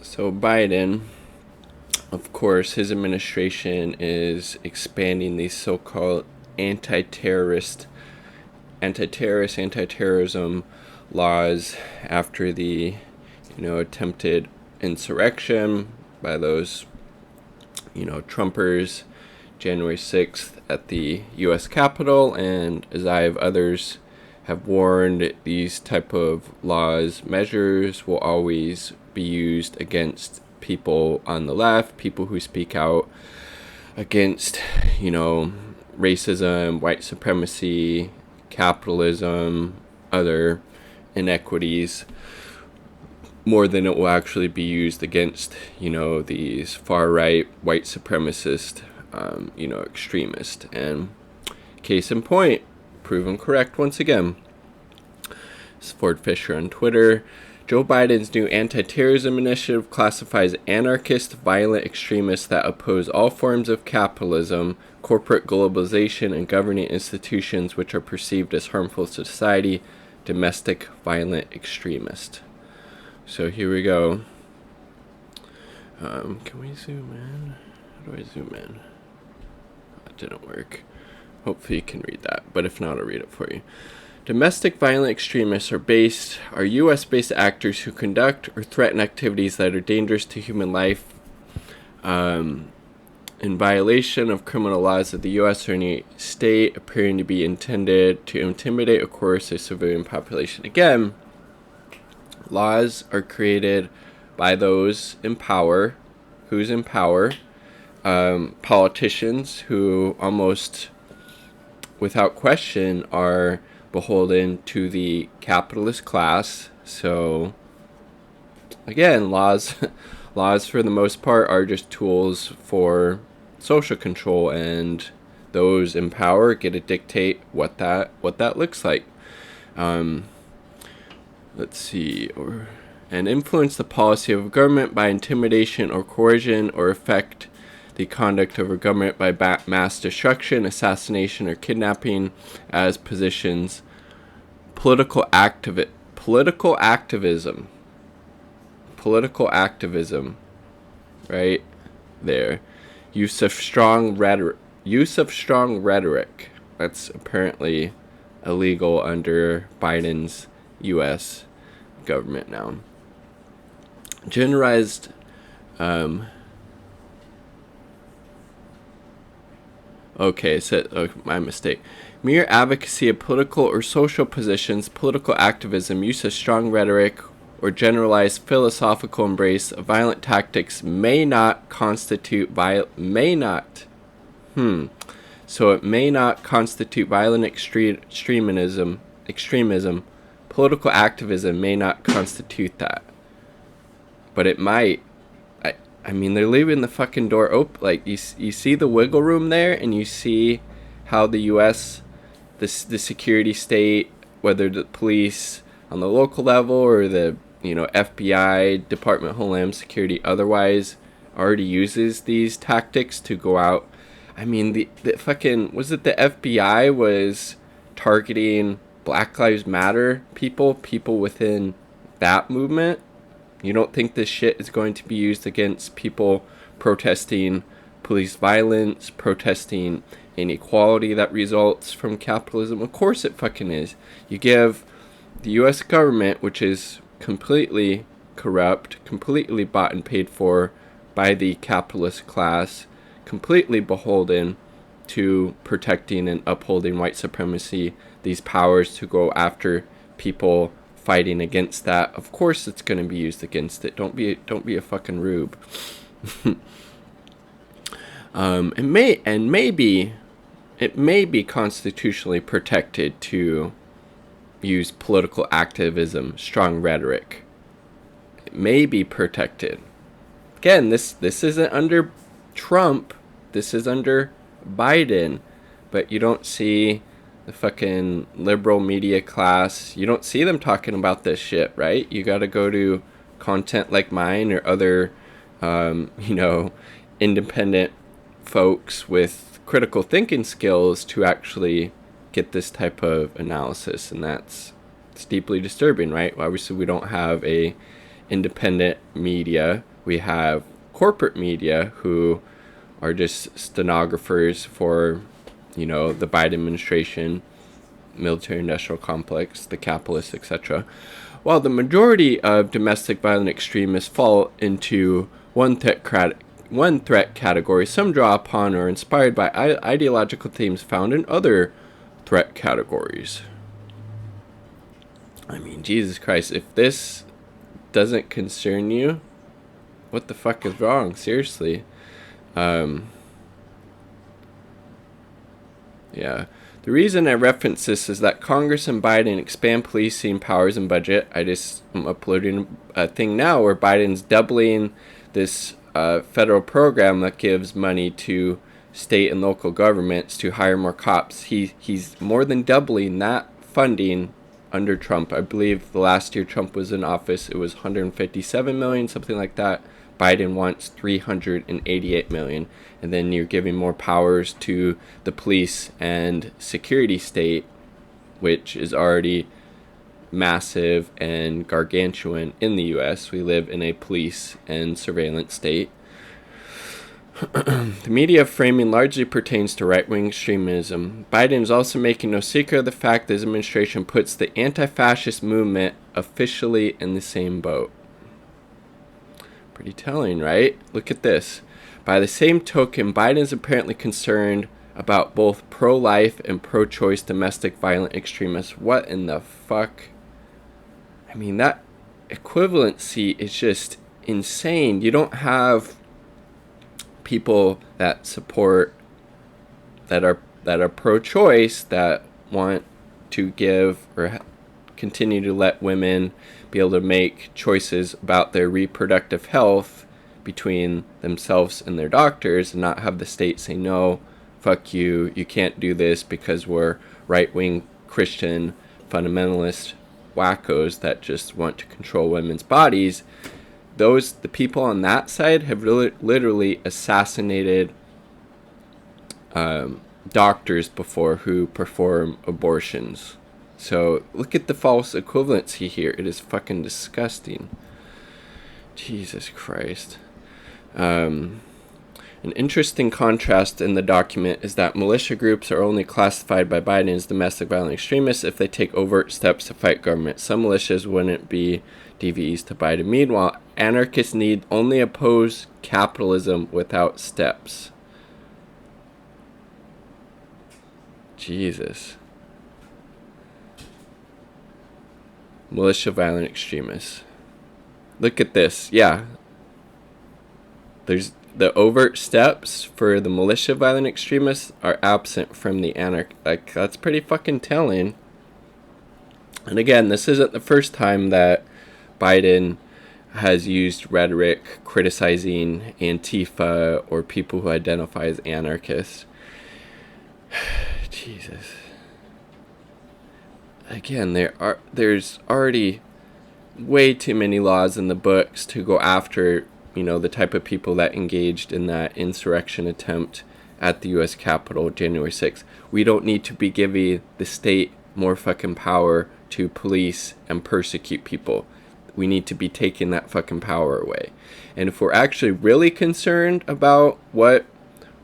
So Biden, of course, his administration is expanding these so-called anti-terrorism laws after the, attempted insurrection by those, Trumpers, January 6th at the U.S. Capitol. And as others have warned, these type of laws, measures will always be used against people on the left, people who speak out against, racism, white supremacy, capitalism, other inequities, more than it will actually be used against, these far-right, white supremacist, extremists. And case in point, proven correct once again. It's Ford Fisher on Twitter. Joe Biden's new anti-terrorism initiative classifies anarchist, violent extremists that oppose all forms of capitalism, corporate globalization, and governing institutions which are perceived as harmful to society, domestic violent extremist. So here we go. Can we zoom in? How do I zoom in? That didn't work. Hopefully you can read that, but if not, I'll read it for you. Domestic violent extremists are U.S.-based actors who conduct or threaten activities that are dangerous to human life in violation of criminal laws of the U.S. or any state, appearing to be intended to intimidate or coerce a civilian population. Again, laws are created by those in power. Who's in power? Politicians who almost without question are beholden to the capitalist class. So again, laws for the most part are just tools for social control, and those in power get to dictate what that looks like. Let's see, and influence the policy of a government by intimidation or coercion, or affect the conduct of a government by mass destruction, assassination, or kidnapping as positions. Political activism, right there. Use of strong rhetoric. That's apparently illegal under Biden's U.S. government now. Generalized my mistake. Mere advocacy of political or social positions, political activism, use of strong rhetoric, or generalized philosophical embrace of violent tactics may not constitute violent extremism. Political activism may not constitute that, but it might. I mean, they're leaving the fucking door open. Like, you see the wiggle room there, and you see how the U.S., the security state, whether the police on the local level or the, FBI, Department of Homeland Security, otherwise already uses these tactics to go out. I mean, the fucking, was it the FBI was targeting Black Lives Matter people within that movement? You don't think this shit is going to be used against people protesting police violence, protesting inequality that results from capitalism? Of course it fucking is. You give the U.S. government, which is completely corrupt, completely bought and paid for by the capitalist class, completely beholden to protecting and upholding white supremacy, these powers to go after people fighting against that. Of course it's going to be used against it. Don't be a fucking rube. Maybe it may be constitutionally protected to use political activism, strong rhetoric. It may be protected. Again, this isn't under Trump. This is under Biden. But you don't see the fucking liberal media class, you don't see them talking about this shit, right? You got to go to content like mine or other, independent folks with critical thinking skills to actually get this type of analysis, and it's deeply disturbing, right? Well, obviously, we don't have a independent media We have corporate media who are just stenographers for, the Biden administration, military industrial complex, the capitalists, etc. While the majority of domestic violent extremists fall into one threat category, some draw upon or are inspired by ideological themes found in other threat categories. I mean, Jesus Christ, if this doesn't concern you, what the fuck is wrong? Seriously. Yeah. The reason I reference this is that Congress and Biden expand policing powers and budget. I'm uploading a thing now where Biden's doubling this federal program that gives money to state and local governments to hire more cops. He's more than doubling that funding under Trump. I believe the last year Trump was in office, it was 157 million, something like that. Biden wants 388 million. And then you're giving more powers to the police and security state, which is already massive and gargantuan in the US. We live in a police and surveillance state. The media framing largely pertains to right-wing extremism. Biden is also making no secret of the fact that his administration puts the anti-fascist movement officially in the same boat. Pretty telling, right? Look at this. By the same token, Biden is apparently concerned about both pro-life and pro-choice domestic violent extremists. What in the fuck? I mean, that equivalency is just insane. You don't have people that support, that are pro-choice, that want to give or continue to let women be able to make choices about their reproductive health between themselves and their doctors, and not have the state say, no, fuck you, you can't do this because we're right-wing Christian fundamentalist wackos that just want to control women's bodies. The people on that side have literally assassinated doctors before who perform abortions. So look at the false equivalency here. It is fucking disgusting. Jesus Christ. An interesting contrast in the document is that militia groups are only classified by Biden as domestic violent extremists if they take overt steps to fight government. Some militias wouldn't be DVEs to Biden. Meanwhile, anarchists need only oppose capitalism without steps. Jesus. Militia violent extremists. Look at this. Yeah. There's the overt steps for the militia violent extremists are absent from the Like, that's pretty fucking telling. And again, this isn't the first time that Biden has used rhetoric criticizing Antifa or people who identify as anarchists. Jesus. Again, there's already way too many laws in the books to go after, the type of people that engaged in that insurrection attempt at the U.S. Capitol January 6th. We don't need to be giving the state more fucking power to police and persecute people. We need to be taking that fucking power away. And if we're actually really concerned about what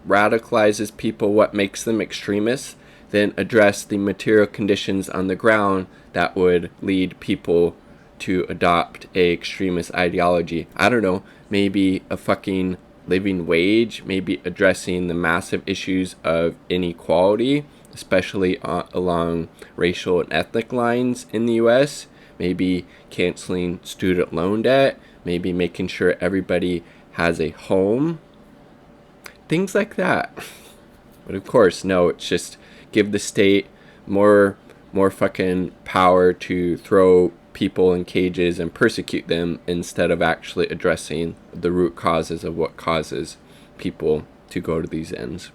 radicalizes people, what makes them extremists, then address the material conditions on the ground that would lead people to adopt a extremist ideology. I don't know, maybe a fucking living wage, maybe addressing the massive issues of inequality, especially along racial and ethnic lines in the US, maybe canceling student loan debt, maybe making sure everybody has a home, things like that. But of course, no, it's just give the state more fucking power to throw people in cages and persecute them instead of actually addressing the root causes of what causes people to go to these ends.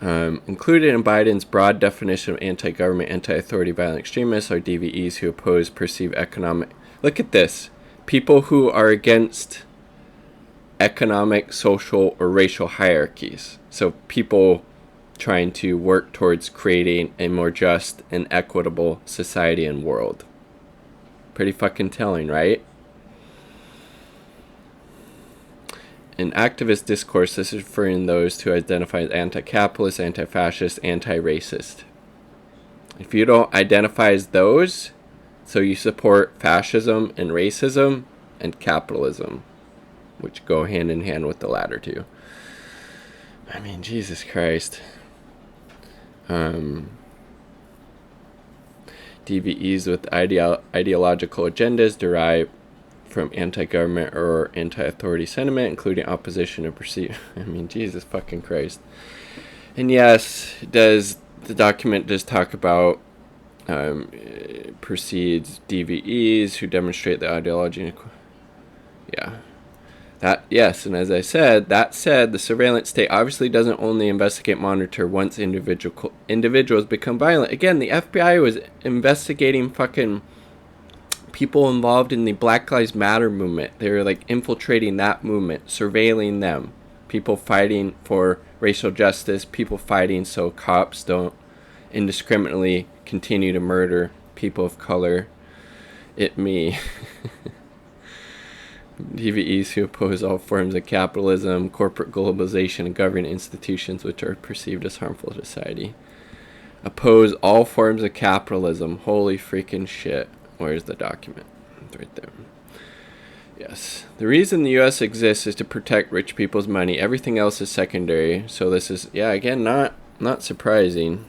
Included in Biden's broad definition of anti-government, anti-authority violent extremists are DVEs who oppose perceived economic... Look at this. People who are against economic, social, or racial hierarchies. So people trying to work towards creating a more just and equitable society and world. Pretty fucking telling, right? In activist discourse, this is referring to those who identify as anti-capitalist, anti-fascist, anti-racist. If you don't identify as those, so you support fascism and racism and capitalism, which go hand in hand with the latter two. I mean, Jesus Christ. DVEs with ideological agendas derive from anti-government or anti-authority sentiment, including opposition to perceived... I mean, Jesus fucking Christ. And yes, does the document just talk about precedes DVEs who demonstrate the ideology? Yeah. That, yes, and as I said, that said, the surveillance state obviously doesn't only investigate, monitor once individuals become violent. Again, the FBI was investigating fucking people involved in the Black Lives Matter movement. They were like infiltrating that movement, surveilling them. People fighting for racial justice, people fighting so cops don't indiscriminately continue to murder people of color. Me. DVEs who oppose all forms of capitalism, corporate globalization, and government institutions which are perceived as harmful to society. Oppose all forms of capitalism. Holy freaking shit. Where's the document? It's right there. Yes. The reason the U.S. exists is to protect rich people's money. Everything else is secondary. So this is, yeah, again, not surprising.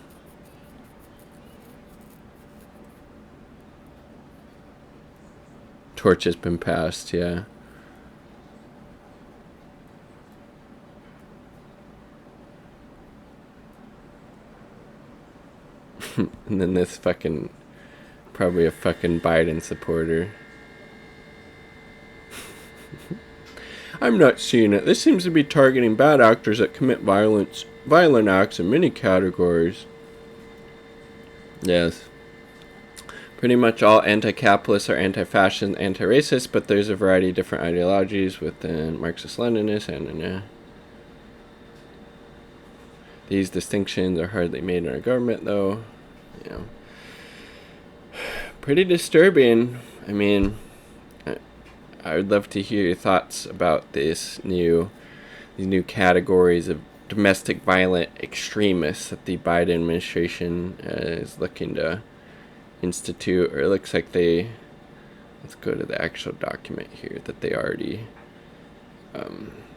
Torch has been passed, yeah. And then this fucking, probably a fucking Biden supporter. I'm not seeing it. This seems to be targeting bad actors that commit violent acts in many categories. Yes. Pretty much all anti-capitalists are anti-fascist and anti-racist, but there's a variety of different ideologies within Marxist-Leninists and these distinctions are hardly made in our government, though. You know, pretty disturbing. I mean, I would love to hear your thoughts about these new categories of domestic violent extremists that the Biden administration is looking to institute, or it looks like they, let's go to the actual document here that they already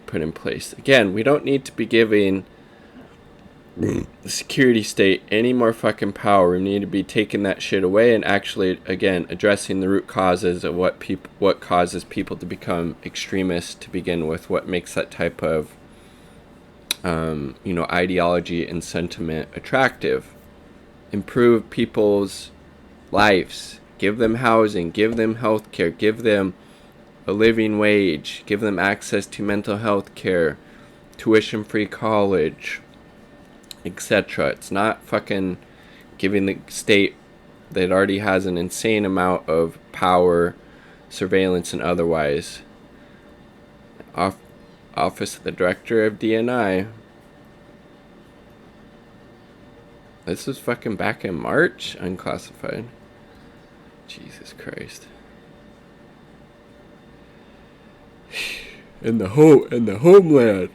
put in place. Again, we don't need to be giving the security state any more fucking power. We need to be taking that shit away and actually, again, addressing the root causes of what causes people to become extremists to begin with, what makes that type of ideology and sentiment attractive. Improve people's lives, give them housing, give them health care, give them a living wage, give them access to mental health care, tuition-free college, etc. It's not fucking giving the state that already has an insane amount of power, surveillance, and otherwise. Office of the Director of DNI. This was fucking back in March, unclassified. Jesus Christ. In the homeland.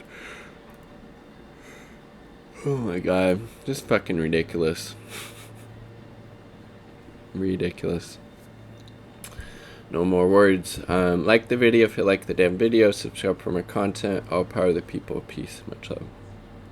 Oh my god, just fucking ridiculous. Ridiculous. No more words. Like the video if you like the damn video. Subscribe for more content. All power to the people. Peace. Much love.